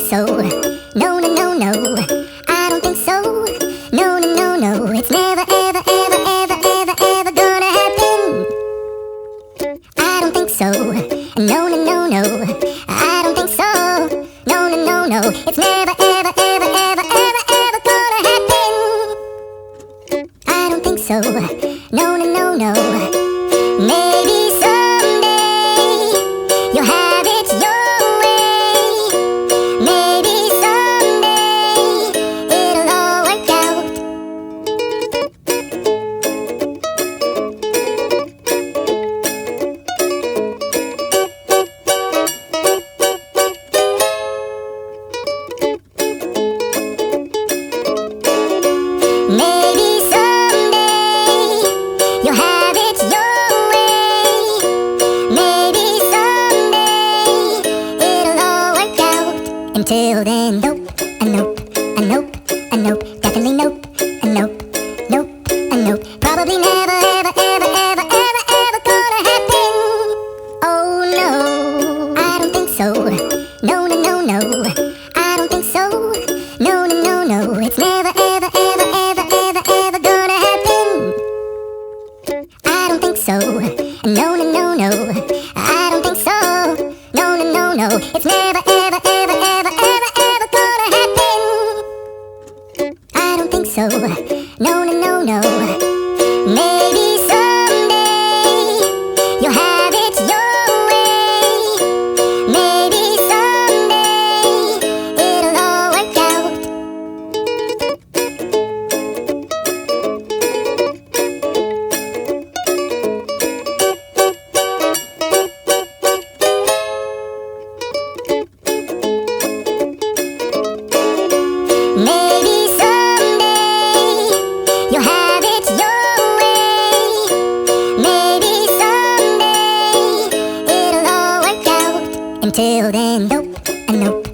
so. No, no, no, no. I don't think so. No, no, no, no. It's never, ever, ever, ever, ever, ever gonna happen. I don't think so. No, no, no, no. I don't think so. No, no, no, no. It's never, ever, ever, ever, ever, ever gonna happen. I don't think so. No, no, no, no. Maybe someday you'll have it your way. Maybe someday it'll all work out. Maybe someday you'll have it your way. Maybe someday it'll all work out. Until then, nope, a nope, a nope, a nope, definitely nope, a nope, nope, a nope. Probably never, ever, ever, ever, ever, ever gonna happen. Oh no, I don't think so. No, no, no, no. I don't think so. No, no, no, no. It's never, ever, ever, ever, ever, ever gonna happen. I don't think so. No, no, no, no. I don't think so. No, no, no, no. It's never, ever, ever, ever, ever, ever gonna happen. I don't think so. No, no, no, no. Maybe someday you'll have it your way. Maybe someday it'll all work out. Maybe someday you'll have it your way. Maybe someday it'll all work out. Until then, nope, a nope,